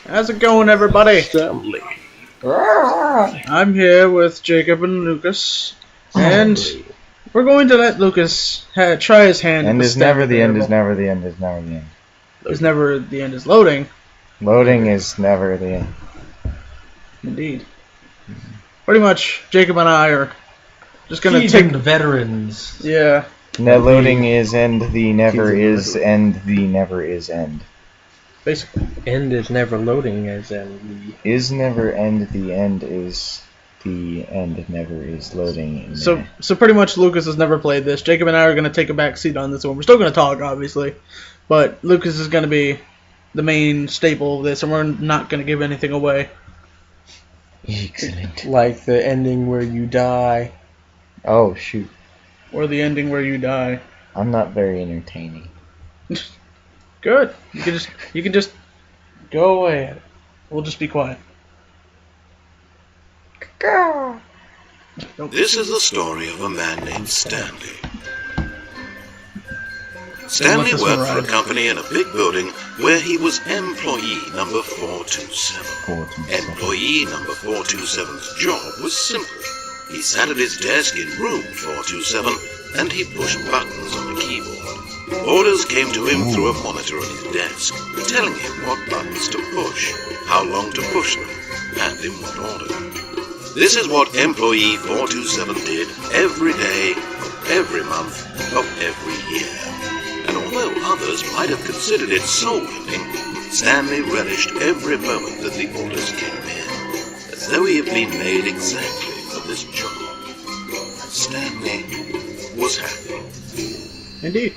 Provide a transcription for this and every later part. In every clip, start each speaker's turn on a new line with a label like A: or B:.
A: How's it going, everybody?
B: Stanley.
A: I'm here with Jacob and Lucas, and we're going to let Lucas try his hand.
C: End
A: at
C: is never the end. Is never the end. Is never the end.
A: Is never the end. Is loading.
C: Loading is never the end.
A: Indeed. Pretty much, Jacob and I are just gonna
B: Teaching
A: take
B: the veterans.
A: Yeah.
C: Net loading is end. The never is end. The never is end.
A: Basically.
B: End is never loading as in
C: Is never end. The end is the end. Never is loading.
A: So pretty much, Lucas has never played this. Jacob and I are gonna take a back seat on this one. We're still gonna talk, obviously, but Lucas is gonna be the main staple of this, and we're not gonna give anything away.
C: Excellent.
B: like the ending where you die.
C: Oh shoot!
A: Or the ending where you die.
C: I'm not very entertaining.
A: Good. You can just go away. We'll just be quiet.
D: This is the story of a man named Stanley. Stanley worked for a company in a big building where he was employee number 427. Employee number 427's job was simple. He sat at his desk in room 427 and he pushed buttons on the keyboard. Orders came to him through a monitor on his desk, telling him what buttons to push, how long to push them, and in what order. This is what employee 427 did every day, every month, of every year. And although others might have considered it soul-winning, Stanley relished every moment that the orders came in, as though he had been made exactly for this job. Stanley was happy.
A: Indeed.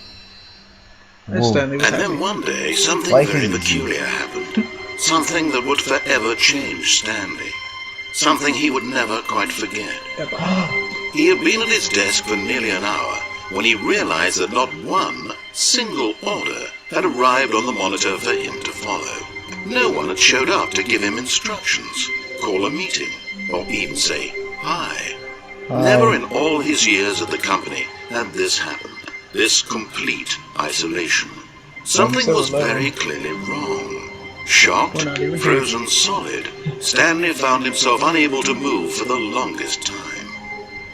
A: And Stanley was
D: And
A: happy.
D: then one day, something very peculiar happened. Something that would forever change Stanley. Something he would never quite forget. He had been at his desk for nearly an hour when he realized that not one single order had arrived on the monitor for him to follow. No one had showed up to give him instructions, call a meeting, or even say hi. Never in all his years at the company had this happened. This complete isolation. Something was very clearly wrong. Shocked, frozen solid, Stanley found himself unable to move for the longest time.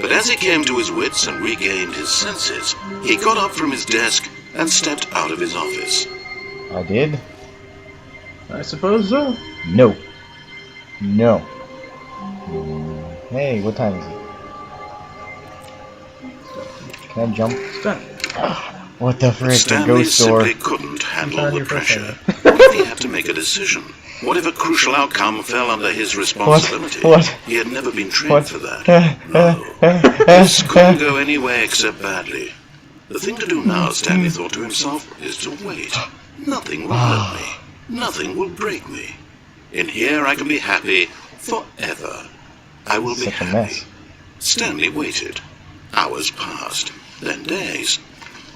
D: But as he came to his wits and regained his senses, he got up from his desk and stepped out of his office.
C: I did?
A: I suppose so.
C: No. No. Hey, what time is it? Can I jump?
A: Stanley.
C: What the frick?
D: Stanley
C: Ghost door.
D: simply couldn't handle the pressure. What if he had to make a decision? What if a crucial outcome fell under his responsibility?
C: What?
D: He had never been trained for that. No. This couldn't go any way except badly. The thing to do now, Stanley thought to himself, is to wait. Nothing will hurt me. Nothing will break me. In here I can be happy forever. I will be
C: Such a
D: happy.
C: mess.
D: Stanley waited. Hours passed, then days.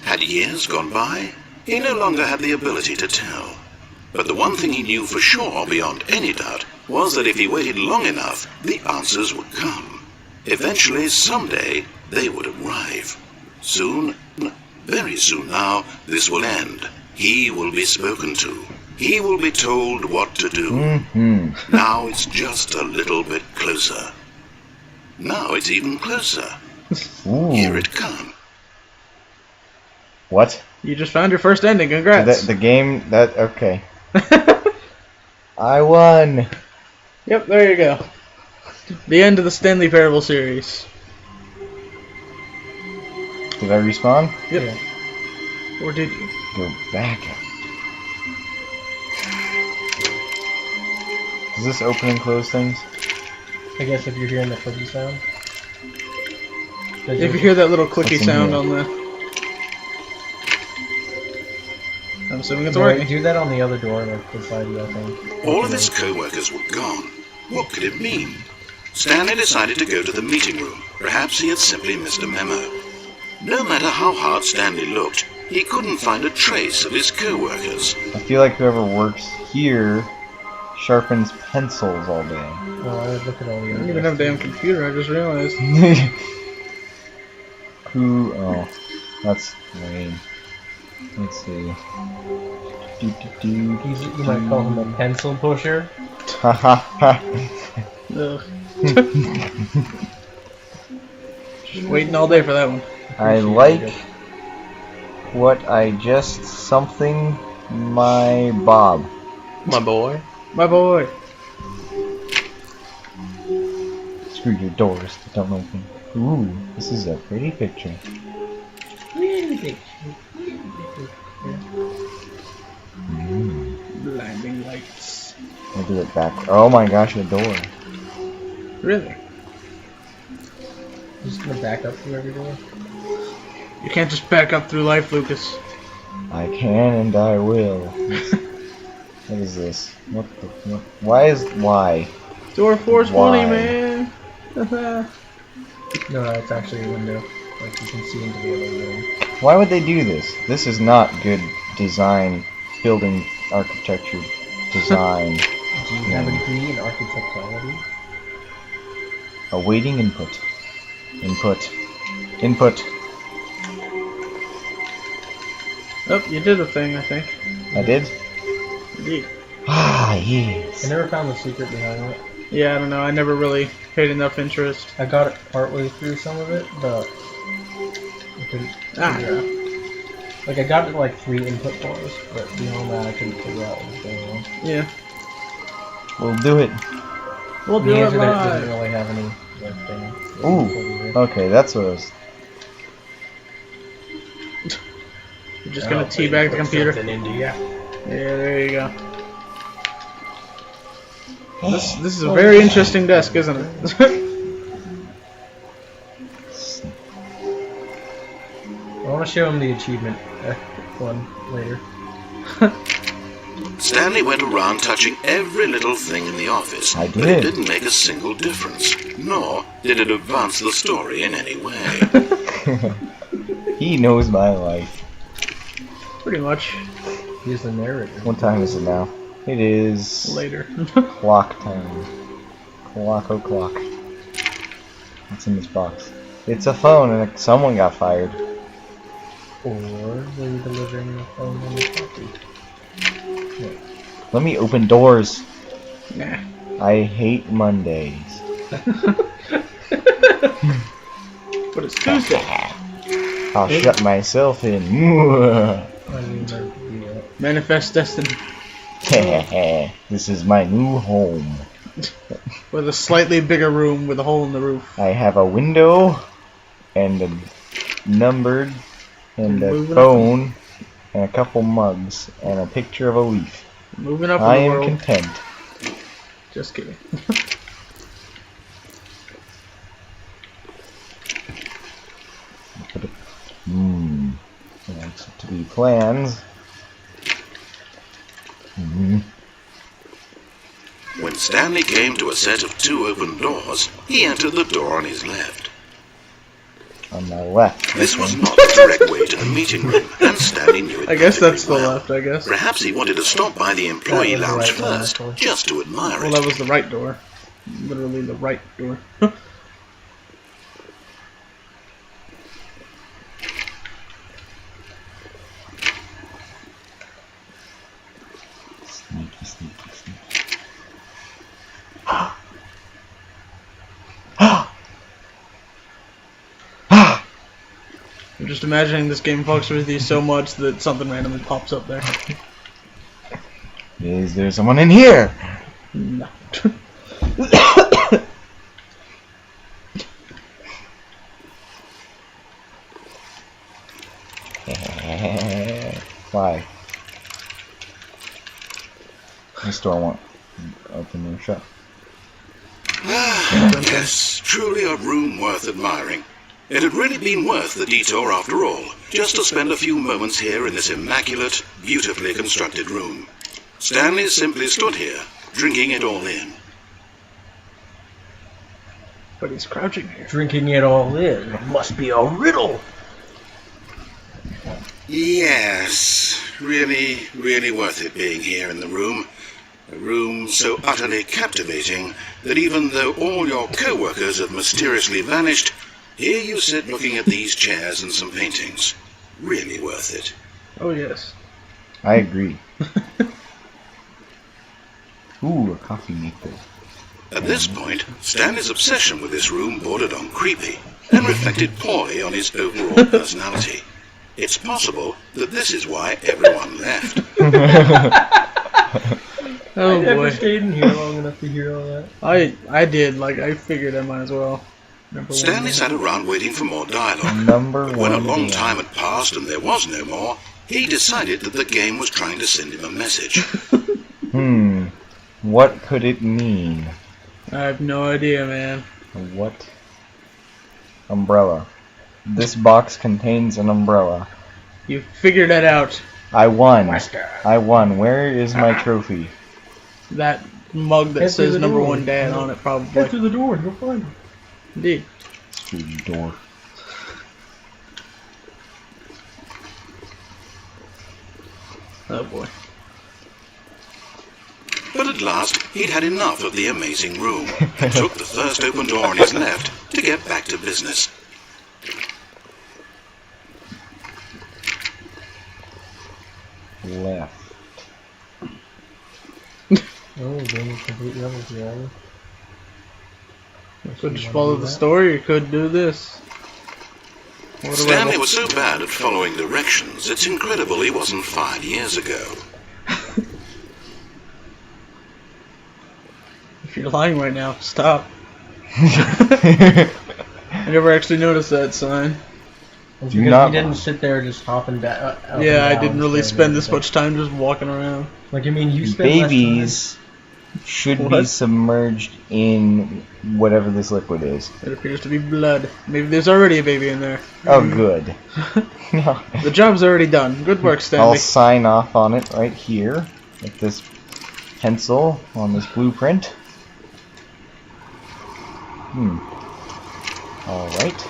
D: Had years gone by? He no longer had the ability to tell. But the one thing he knew for sure, beyond any doubt, was that if he waited long enough, the answers would come. Eventually, someday, they would arrive. Soon, very soon now, this will end. He will be spoken to. He will be told what to do. Now it's just a little bit closer. Now it's even closer.
C: Ooh.
D: Here it comes.
C: What?
A: You just found your first ending. Congrats.
C: The game that okay. I won.
A: Yep, there you go. The end of the Stanley Parable series.
C: Did I respawn?
A: Yep.
B: Yeah.
A: Or did you?
C: Go back. Does this open and close things?
B: I guess if you're hearing the clicky sound.
A: If you hear that little clicky
C: What's in
A: sound
C: here?
A: on the... I'm assuming it's
B: No,
A: working.
B: do that on the other door, like beside you, I think.
D: All of his co-workers were gone. What could it mean? Stanley decided to go to the meeting room. Perhaps he had simply missed a memo. No matter how hard Stanley looked, he couldn't find a trace of his co-workers.
C: I feel like whoever works here sharpens pencils all day.
B: Well, I would look at all the
A: I
B: other
A: don't even have a damn computer, I just realized.
C: Who? Oh, that's lame. Let's see.
B: You might call him a pencil pusher.
C: Ha ha ha.
A: Ugh. Just waiting all day for that one.
C: I like what I just something my Bob.
E: My boy.
A: My boy.
C: Screw your doors that don't open. Ooh, this is a pretty picture.
A: Blinding lights.
C: I'll do it back. Oh my gosh, a door.
A: Really?
B: I'm just gonna back up through every door.
A: You can't just back up through life, Lucas.
C: I can and I will. What is this? What the? What? Why?
A: Door 420,
C: Why?
A: man.
B: No, it's actually a window. Like you can see into the other room.
C: Why would they do this? This is not good design, building architecture design.
B: Do you have a degree in architecturology?
C: Awaiting input. Input. Input.
A: Oh, you did a thing, I think.
C: I did?
A: Indeed.
C: Ah, yes.
B: I never found the secret behind it.
A: Yeah, I don't know. I never really paid enough interest.
B: I got it partway through some of it, but I couldn't figure out. Like I got like 3 input bars, but beyond that I couldn't figure out what was going on.
A: Yeah.
C: We'll do it.
A: We'll do
B: The
A: it
B: internet
A: live.
B: doesn't really have any like thing.
C: Ooh. Okay, that's what I was.
A: You're just gonna teabag the computer.
B: Into, yeah.
A: Yeah, there you go. This is a very interesting desk, isn't it?
B: I want to show him the achievement one later.
D: Stanley went around touching every little thing in the office,
C: I
D: but it
C: did.
D: didn't make a single difference, nor did it advance the story in any way.
C: He knows my life.
A: Pretty much.
B: He's the narrator.
C: What time is it now? It is
A: Later.
C: clock time. Clock o'clock. What's in this box? It's a phone and someone got fired.
B: Or were you delivering the phone and the coffee?
C: Let me open doors.
A: Nah.
C: I hate Mondays.
A: But it's Tuesday.
C: I'll shut myself in.
B: I didn't know to do that.
A: Manifest destiny.
C: This is my new home.
A: With a slightly bigger room with a hole in the roof.
C: I have a window and a numbered and a
A: Moving up.
C: phone and a couple mugs and a picture of a leaf.
A: Moving up
C: I
A: in the
C: am
A: world.
C: content.
A: Just kidding.
C: That's to be plans.
D: When Stanley came to a set of 2 open doors, he entered the door on his left.
C: On my left.
D: This was not the direct way to the meeting room, and Stanley knew it
A: I guess that's the
D: perfectly well.
A: left, I guess.
D: Perhaps he wanted to stop by the employee
B: That was the
D: lounge
B: right one,
D: first,
B: actually.
D: just to admire
A: Well,
D: it.
A: that was the right door. Literally the right door.
C: Sneaky, sneaky, sneaky.
A: I'm just imagining this game fucks with you so much that something randomly pops up there.
C: Is there someone in here?
A: No.
C: Why? This door won't open or shut.
D: Yes, truly a room worth admiring. It had really been worth the detour after all, just to spend a few moments here in this immaculate, beautifully constructed room. Stanley simply stood here, drinking it all in.
A: But he's crouching here.
B: Drinking it all in. It must be a riddle.
D: Yes, really, really worth it being here in the room. A room so utterly captivating that even though all your co-workers have mysteriously vanished, here you sit looking at these chairs and some paintings. Really worth it.
A: Oh yes.
C: I agree. Ooh, a coffee maker.
D: At this point, Stanley's obsession with this room bordered on creepy and reflected poorly on his overall personality. It's possible that this is why everyone left.
A: Oh
B: I never
A: boy.
B: stayed in here long enough to hear all that.
A: I did. Like I figured I might as well.
D: Stanley sat around waiting for more dialogue.
C: Number
D: But when a
C: one
D: long
C: game.
D: time had passed and there was no more, he decided that the game was trying to send him a message.
C: What could it mean?
A: I have no idea, man.
C: What? Umbrella. This box contains an umbrella.
A: You figured that out.
C: I won.
B: Master.
C: I won. Where is my trophy?
A: That mug that
B: Head through
A: says
B: the
A: number
B: door.
A: 1 dad on it, probably.
B: Head through the door and you'll find him.
A: Indeed.
C: Through the door.
A: Oh boy.
D: But at last, he'd had enough of the amazing room and took the first open door on his left to get back to business.
C: Left.
B: Oh, game is complete levels, yeah.
A: Could just follow the story, or could do this. What do I
D: Stanley
A: want?
D: was so bad at following directions, it's incredible he wasn't fired years ago.
A: If you're lying right now, stop. I never actually noticed that sign.
B: It's
C: Do
B: because
C: not-
B: you didn't sit there just hopping down.
A: Yeah, I didn't really spend this much time just walking around.
B: Like, I mean, you spend less
C: Babies should be
A: What?
C: submerged in whatever this liquid is.
A: It appears to be blood. Maybe there's already a baby in there.
C: Oh, good. No.
A: The job's already done. Good work,
C: I'll
A: Stanley.
C: sign off on it right here with this pencil on this blueprint. Alright.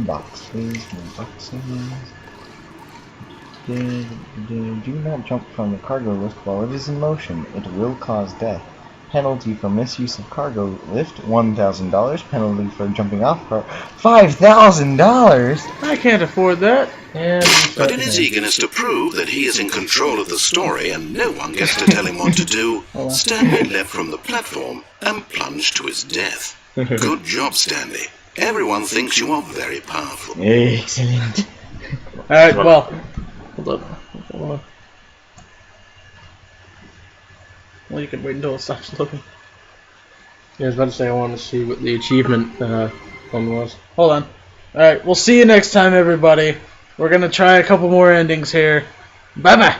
C: Boxes, more boxes. Do not jump from the cargo lift while it is in motion. It will cause death. Penalty for misuse of cargo lift, $1,000. Penalty for jumping off, $5,000.
A: I can't afford that.
B: And
D: But in his eagerness to prove that he is in control of the story and no one gets to tell him what to do, Stanley leapt from the platform and plunged to his death. Good job, Stanley. Everyone thinks you are very powerful.
C: Excellent.
A: Alright, well. Hold up. Hold on. Well, you can wait until it stops loading.
B: Yeah, I was about to say I wanted to see what the achievement one was.
A: Hold on. Alright, we'll see you next time, everybody. We're gonna try a couple more endings here. Bye-bye.